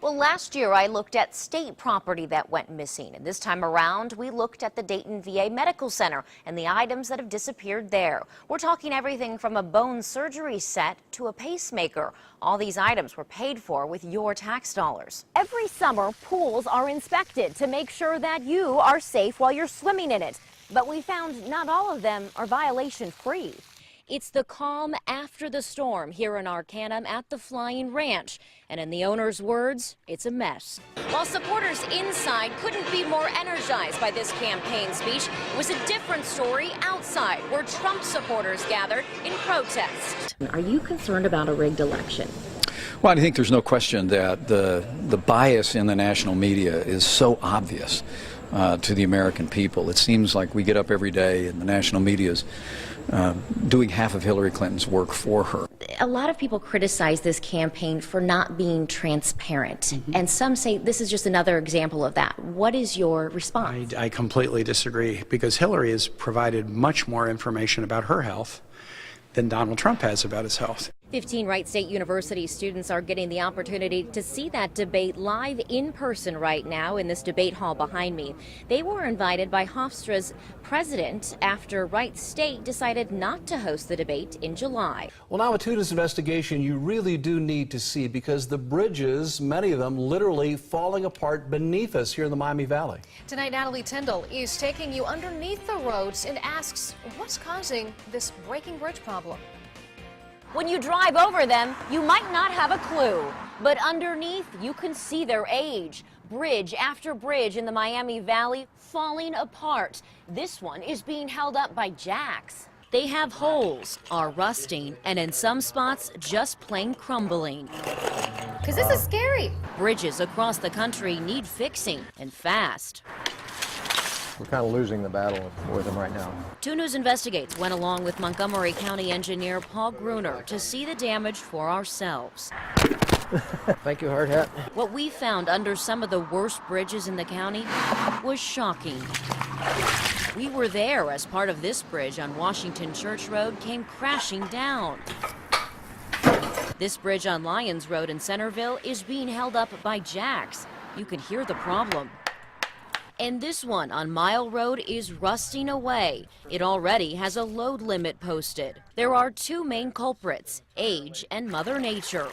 Well, last year I looked at state property that went missing, and this time around we looked at the Dayton VA Medical Center and the items that have disappeared there. We're talking everything from a bone surgery set to a pacemaker. All these items were paid for with your tax dollars. Every summer, pools are inspected to make sure that you are safe while you're swimming in it. But we found not all of them are violation-free. It's the calm after the storm here in Arcanum at the Flying Ranch. And in the owner's words, it's a mess. While supporters inside couldn't be more energized by this campaign speech, it was a different story outside where Trump supporters gathered in protest. Are you concerned about a rigged election? Well, I think there's no question that the bias in the national media is so obvious to the American people. It seems like we get up every day and the national media is doing half of Hillary Clinton's work for her. A lot of people criticize this campaign for not being transparent, and some say this is just another example of that. What is your response? I completely disagree, because Hillary has provided much more information about her health than Donald Trump has about his health. 15 Wright State University students are getting the opportunity to see that debate live in person right now in this debate hall behind me. They were invited by Hofstra's president after Wright State decided not to host the debate in July. Well, now with Tuna's investigation, you really do need to see, because the bridges, many of them literally falling apart beneath us here in the Miami Valley. Tonight, Natalie Tendall is taking you underneath the roads and asks what's causing this breaking bridge problem. When you drive over them, you might not have a clue, but underneath you can see their age. Bridge after bridge in the Miami Valley falling apart. This one is being held up by jacks. They have holes, are rusting, and in some spots just plain crumbling. Because this is scary. Bridges across the country need fixing, and fast. We're kind of losing the battle with them right now. 2 News Investigates went along with Montgomery County engineer Paul Gruner to see the damage for ourselves. Thank you, hard hat. What we found under some of the worst bridges in the county was shocking. We were there as part of this bridge on Washington Church Road came crashing down. This bridge on Lyons Road in Centerville is being held up by jacks. You can hear the problem. And this one on Mile Road is rusting away. It already has a load limit posted. There are 2 main culprits, age and Mother Nature.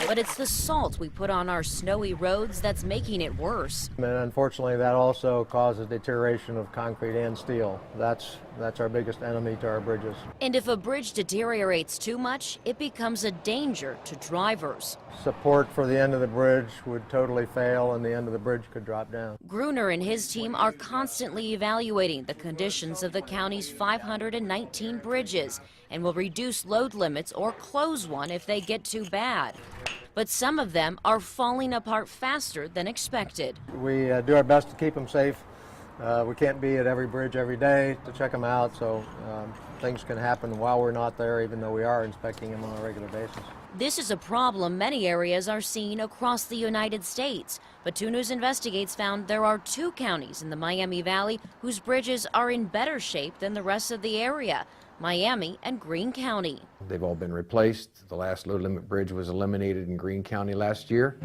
But it's the salt we put on our snowy roads that's making it worse. And unfortunately, that also causes deterioration of concrete and steel. That's our biggest enemy to our bridges. And if a bridge deteriorates too much, it becomes a danger to drivers. Support for the end of the bridge would totally fail, and the end of the bridge could drop down. Gruner and his team are constantly evaluating the conditions of the county's 519 bridges and will reduce load limits or close one if they get too bad. But some of them are falling apart faster than expected. We do our best to keep them safe. We can't be at every bridge every day to check them out, so things can happen while we're not there, even though we are inspecting them on a regular basis. This is a problem many areas are seeing across the United States. But 2 News Investigates found there are 2 counties in the Miami Valley whose bridges are in better shape than the rest of the area, Miami and Greene County. They've all been replaced. The last load limit bridge was eliminated in Greene County last year.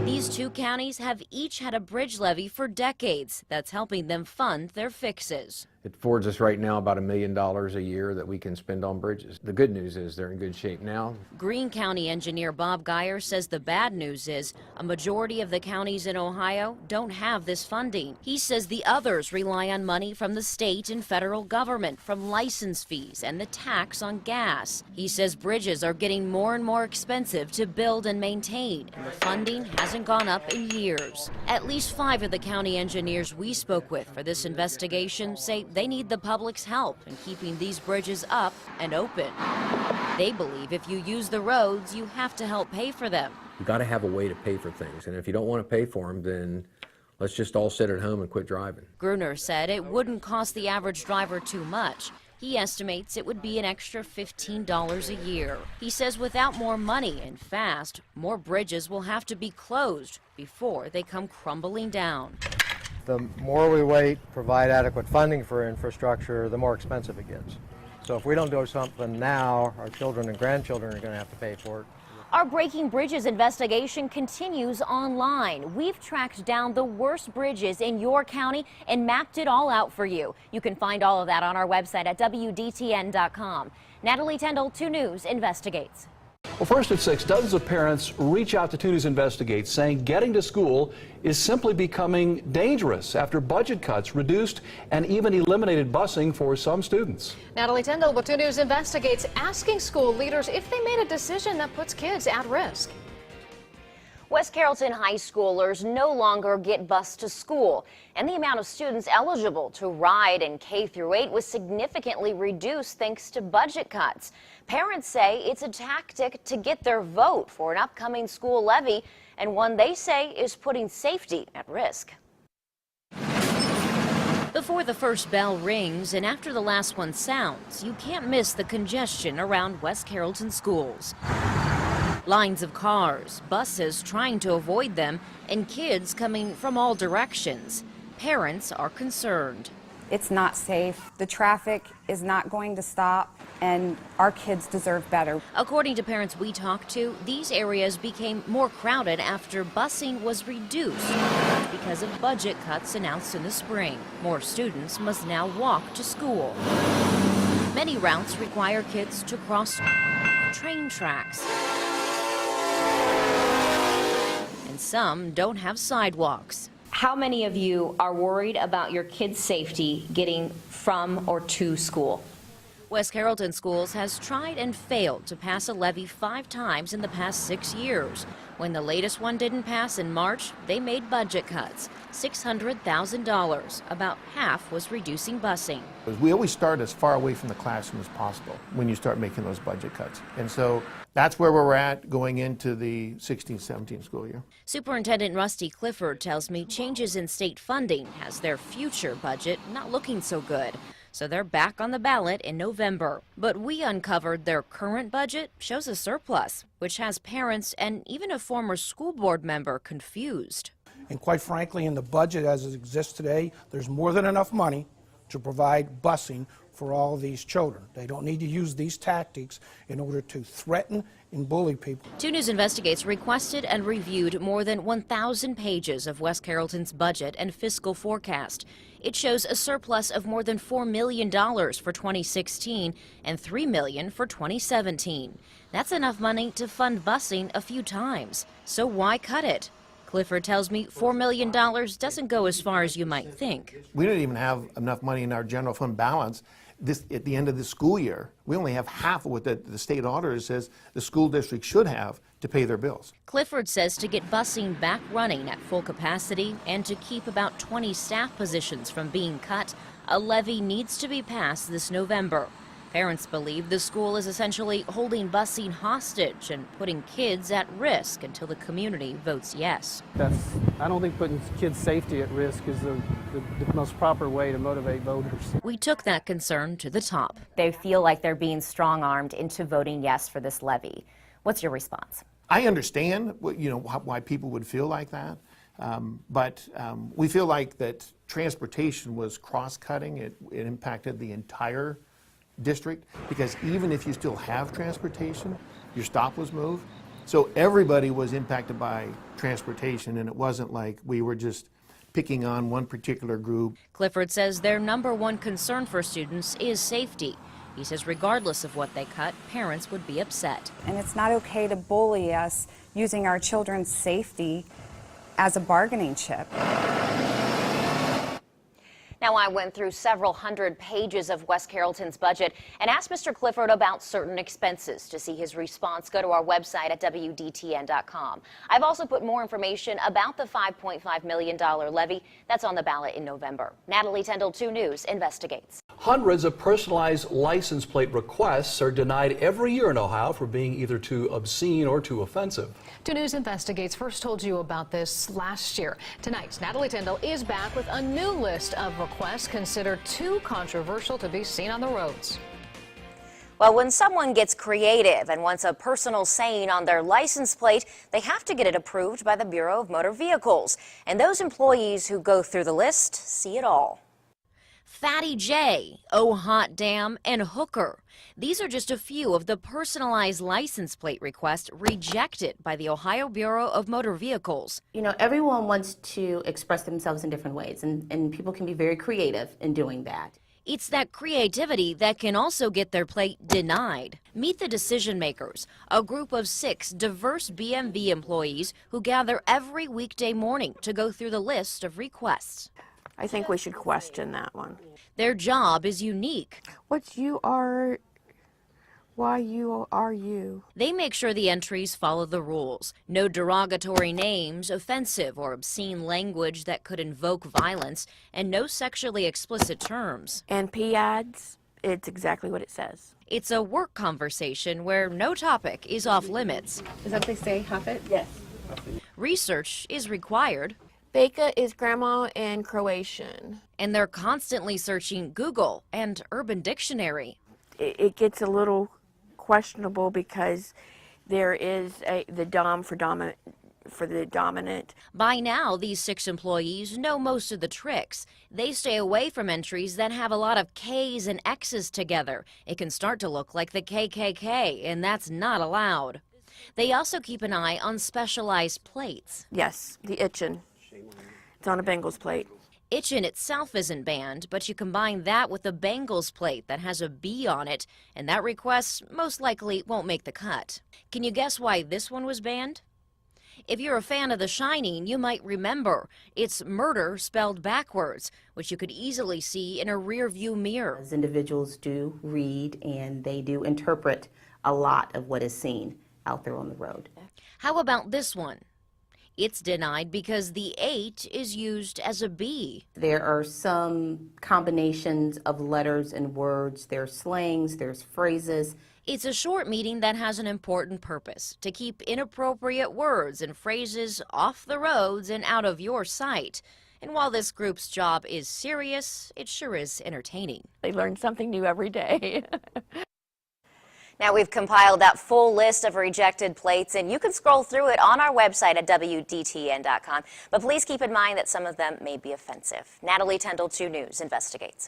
These 2 counties have each had a bridge levy for decades that's helping them fund their fixes. It affords us right now about $1 million a year that we can spend on bridges. The good news is they're in good shape now. Greene County engineer Bob Geyer says the bad news is a majority of the counties in Ohio don't have this funding. He says the others rely on money from the state and federal government, from license fees and the tax on gas. He says bridges are getting more and more expensive to build and maintain, and the funding hasn't gone up in years. At least 5 of the county engineers we spoke with for this investigation say they need the public's help in keeping these bridges up and open. They believe if you use the roads, you have to help pay for them. You've got to have a way to pay for things, and if you don't want to pay for them, then let's just all sit at home and quit driving. Gruner said it wouldn't cost the average driver too much. He estimates it would be an extra $15 a year. He says without more money and fast, more bridges will have to be closed before they come crumbling down. The more we wait, provide adequate funding for infrastructure, the more expensive it gets. So if we don't do something now, our children and grandchildren are going to have to pay for it. Our Breaking Bridges investigation continues online. We've tracked down the worst bridges in your county and mapped it all out for you. You can find all of that on our website at WDTN.com. Natalie Tendall, 2 News investigates. Well, first at 6, dozens of parents reach out to 2 News Investigates, saying getting to school is simply becoming dangerous after budget cuts reduced and even eliminated busing for some students. Natalie Tendall with 2 News Investigates, asking school leaders if they made a decision that puts kids at risk. West Carrollton high schoolers no longer get bused to school, and the amount of students eligible to ride in K through 8 was significantly reduced thanks to budget cuts. Parents say it's a tactic to get their vote for an upcoming school levy, and one they say is putting safety at risk. Before the first bell rings and after the last one sounds, you can't miss the congestion around West Carrollton schools. Lines of cars, buses trying to avoid them, and kids coming from all directions. Parents are concerned. It's not safe. The traffic is not going to stop, and our kids deserve better. According to parents we talked to, these areas became more crowded after busing was reduced because of budget cuts announced in the spring. More students must now walk to school. Many routes require kids to cross train tracks. And some don't have sidewalks. How many of you are worried about your kids' safety getting from or to school? West Carrollton Schools has tried and failed to pass a levy 5 times in the past 6 years. When the latest one didn't pass in March, they made budget cuts, $600,000. About half was reducing busing. We always start as far away from the classroom as possible when you start making those budget cuts. And so that's where we're at going into the 16-17 school year. Superintendent Rusty Clifford tells me changes in state funding has their future budget not looking so good. So they're back on the ballot in November. But we uncovered their current budget shows a surplus, which has parents and even a former school board member confused. And quite frankly, in the budget as it exists today, there's more than enough money to provide busing for all of these children. They don't need to use these tactics in order to threaten and bully people. 2 News Investigates requested and reviewed more than 1,000 pages of West Carrollton's budget and fiscal forecast. It shows a surplus of more than $4 million for 2016 and $3 million for 2017. That's enough money to fund busing a few times. So why cut it? Clifford tells me $4 million doesn't go as far as you might think. We don't even have enough money in our general fund balance at the end of the school year. We only have half of what the state auditor says the school district should have to pay their bills. Clifford says to get busing back running at full capacity and to keep about 20 staff positions from being cut, a levy needs to be passed this November. Parents believe the school is essentially holding busing hostage and putting kids at risk until the community votes yes. I don't think putting kids' safety at risk is the most proper way to motivate voters. We took that concern to the top. They feel like they're being strong-armed into voting yes for this levy. What's your response? I understand why people would feel like that, but we feel like that transportation was cross-cutting. It impacted the entire district, because even if you still have transportation, your stop was moved. So everybody was impacted by transportation, and it wasn't like we were just picking on one particular group. Clifford says their #1 concern for students is safety. He says regardless of what they cut, parents would be upset. And it's not okay to bully us using our children's safety as a bargaining chip. Now, I went through several hundred pages of West Carrollton's budget and asked Mr. Clifford about certain expenses. To see his response, go to our website at WDTN.com. I've also put more information about the $5.5 million levy that's on the ballot in November. Natalie Tendall, 2 News, investigates. Hundreds of personalized license plate requests are denied every year in Ohio for being either too obscene or too offensive. 2 News Investigates first told you about this last year. Tonight, Natalie Tendall is back with a new list of requests considered too controversial to be seen on the roads. Well, when someone gets creative and wants a personal saying on their license plate, they have to get it approved by the Bureau of Motor Vehicles. And those employees who go through the list see it all. Fatty J, Oh Hot Damn, and Hooker. These are just a few of the personalized license plate requests rejected by the Ohio Bureau of Motor Vehicles. You know, everyone wants to express themselves in different ways, and people can be very creative in doing that. It's that creativity that can also get their plate denied. Meet the decision makers, a group of 6 diverse BMV employees who gather every weekday morning to go through the list of requests. I think we should question that one. Their job is unique. What's you are, why you are you? They make sure the entries follow the rules. No derogatory names, offensive or obscene language that could invoke violence, and no sexually explicit terms. And PADS, it's exactly what it says. It's a work conversation where no topic is off limits. Is that what they say, Huffit? Yes. Research is required. Beka is grandma in Croatian. And they're constantly searching Google and Urban Dictionary. It gets a little questionable because there is the dom for the dominant. By now, these 6 employees know most of the tricks. They stay away from entries that have a lot of K's and X's together. It can start to look like the KKK, and that's not allowed. They also keep an eye on specialized plates. Yes, the itchin'. It's on a Bengals plate. Itchin itself isn't banned, but you combine that with a Bengals plate that has a B on it, and that request most likely won't make the cut. Can you guess why this one was banned? If you're a fan of The Shining, you might remember it's murder spelled backwards, which you could easily see in a rear-view mirror. As individuals do read and they do interpret a lot of what is seen out there on the road. How about this one? It's denied because the 8 is used as a B. There are some combinations of letters and words. There's slangs, there's phrases. It's a short meeting that has an important purpose, to keep inappropriate words and phrases off the roads and out of your sight. And while this group's job is serious, it sure is entertaining. They learn something new every day. Now, we've compiled that full list of rejected plates, and you can scroll through it on our website at WDTN.com. But please keep in mind that some of them may be offensive. Natalie Tendall, 2 News, investigates.